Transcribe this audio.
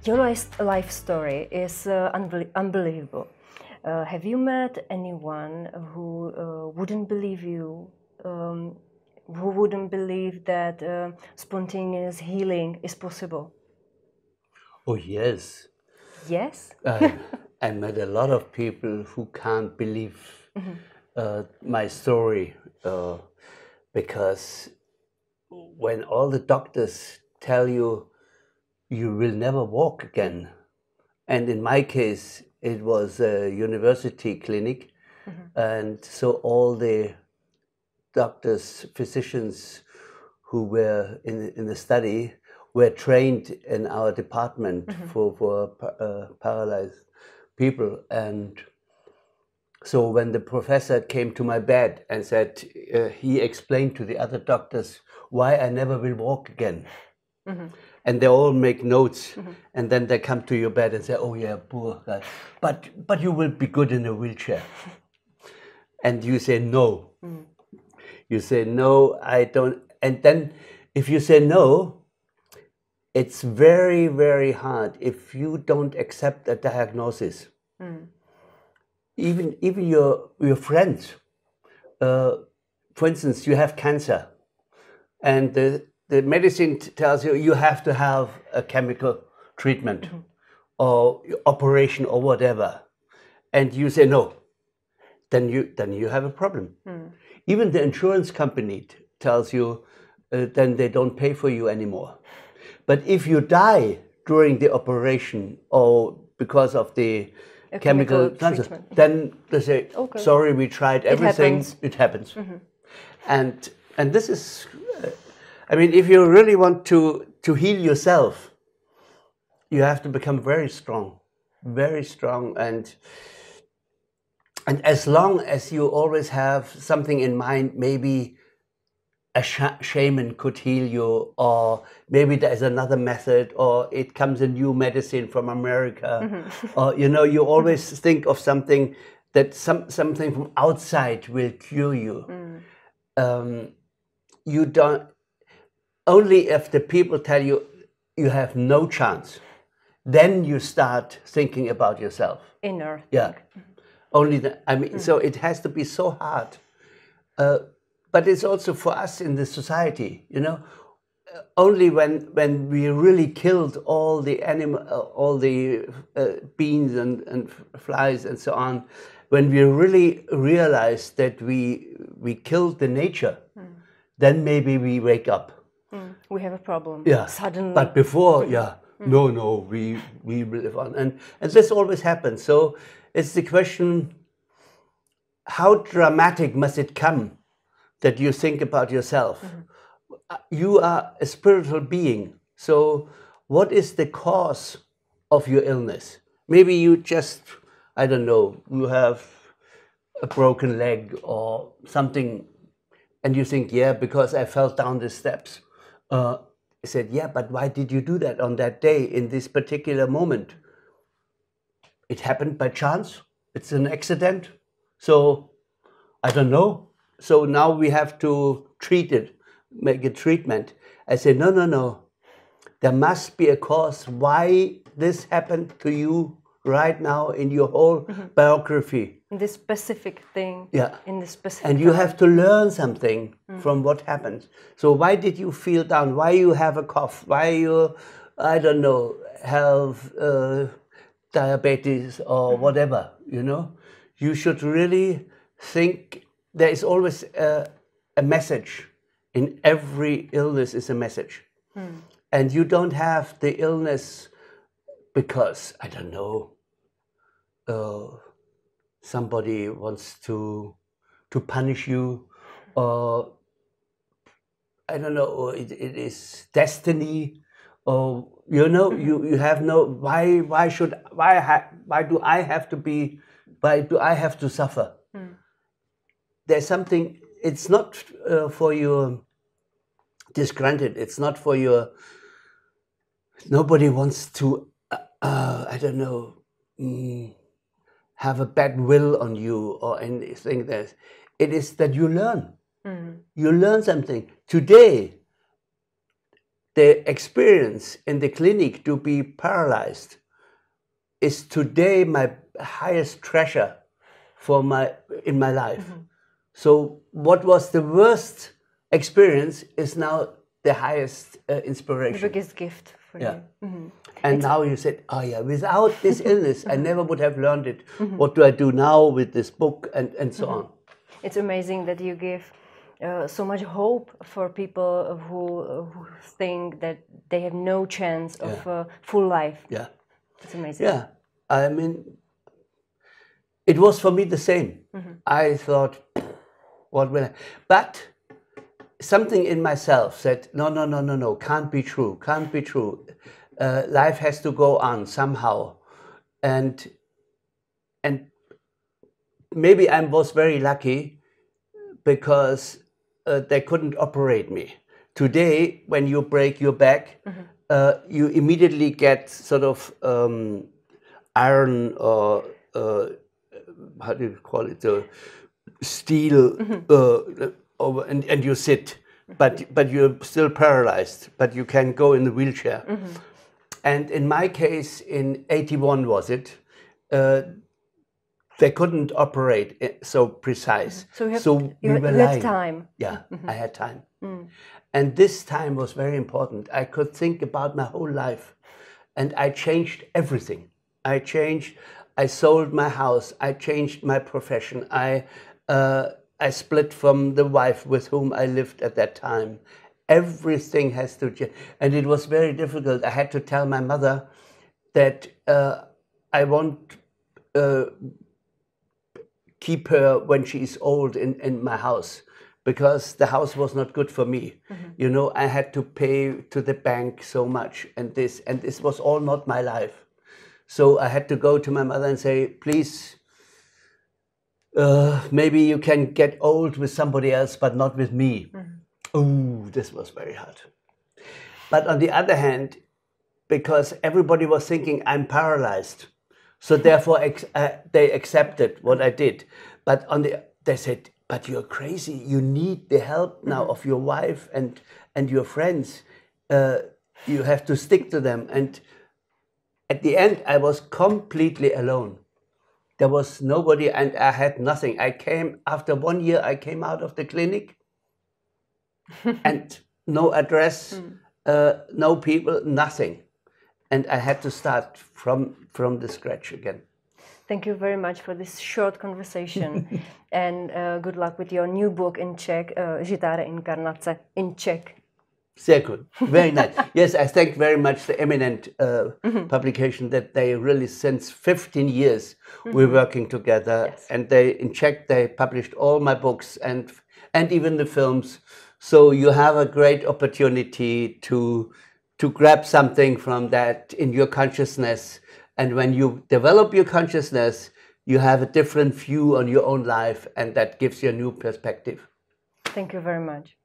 Your life story is unbelievable. Have you met anyone who wouldn't believe you, who wouldn't believe that spontaneous healing is possible? Oh, yes. Yes? I met a lot of people who can't believe my story because when all the doctors tell you you will never walk again, and in my case it was a university clinic, and so all the doctors, physicians who were in the study were trained in our department for paralyzed people. And so when the professor came to my bed and said, he explained to the other doctors why I never will walk again. And they all make notes, and then they come to your bed and say, oh yeah, poor guy, but you will be good in a wheelchair. And you say no. You say no, I don't. And then if you say no, it's very, very hard if you don't accept a diagnosis. Even your friends. For instance, you have cancer, and the medicine tells you you have to have a chemical treatment or operation or whatever, and you say no, then you have a problem. Even the insurance company tells you then they don't pay for you anymore. But if you die during the operation or because of the chemical treatment, then they say, okay, sorry, we tried everything. It happens. And this is, I mean, if you really want to heal yourself, you have to become very strong, and as long as you always have something in mind, maybe a shaman could heal you, or maybe there's another method, or it comes a new medicine from America, or you always think of something that something from outside will cure you. You don't. Only if the people tell you you have no chance, then you start thinking about yourself. Inner. Yeah. Only that. I mean, so it has to be so hard. But it's also for us in the society, only when we really killed all the all the beans and flies and so on, when we really realized that we killed the nature, then maybe we wake up. We have a problem. Yeah. Suddenly. But before, no, we live on, and this always happens. So it's the question: how dramatic must it come that you think about yourself? You are a spiritual being. So what is the cause of your illness? Maybe you just, I don't know, you have a broken leg or something, and you think, yeah, because I fell down the steps. I said, yeah, but why did you do that on that day in this particular moment? It happened by chance. It's an accident. So I don't know. So now we have to treat it, make a treatment. I say, no. There must be a cause why this happened to you right now in your whole biography. This specific thing. Yeah. In this specific. And you have to learn something from what happened. So why did you feel down? Why you have a cough? Why you, I don't know, have diabetes or whatever, You should really think. There is always a message. In every illness is a message. And you don't have the illness because, I don't know, somebody wants to punish you, or I don't know, or it is destiny, or you have no, why do I have to suffer? There's something, it's not for your disgranted, it's not for your, nobody wants to, I don't know, have a bad will on you or anything. It is that you learn. You learn something. Today, the experience in the clinic to be paralyzed is today my highest treasure in my life. So what was the worst experience is now the highest inspiration. The biggest gift for you. And now you said, oh yeah, without this illness, I never would have learned it. What do I do now with this book and so on? It's amazing that you give so much hope for people who think that they have no chance of a full life. Yeah. It's amazing. Yeah. I mean, it was for me the same. I thought, what will I? But something in myself said, no, can't be true, can't be true. Life has to go on somehow. And maybe I was very lucky because they couldn't operate me. Today, when you break your back, you immediately get sort of iron or how do you call it, steel, and you sit, but you're still paralyzed, but you can go in the wheelchair. And in my case, in 81 was it, they couldn't operate so precise. So you had time. Yeah, I had time. And this time was very important. I could think about my whole life, and I changed everything. I sold my house. I changed my profession. I split from the wife with whom I lived at that time. Everything has to change. And it was very difficult. I had to tell my mother that I won't keep her when she's old in my house, because the house was not good for me. You know, I had to pay to the bank so much, and this was all not my life. So I had to go to my mother and say, please, maybe you can get old with somebody else, but not with me. Oh, this was very hard. But on the other hand, because everybody was thinking I'm paralyzed, so therefore they accepted what I did. But they said, but you're crazy. You need the help now of your wife and your friends. You have to stick to them. And at the end, I was completely alone. There was nobody, and I had nothing. After 1 year, I came out of the clinic, and no address, no people, nothing. And I had to start from the scratch again. Thank you very much for this short conversation. And good luck with your new book in Czech, Žitá reinkarnace in Czech. Sehr good. Very nice. Yes, I thank very much the Eminent publication that they really, since 15 years, we're working together. Yes. And in Czech, they published all my books and even the films. So you have a great opportunity to grab something from that in your consciousness. And when you develop your consciousness, you have a different view on your own life, and that gives you a new perspective. Thank you very much.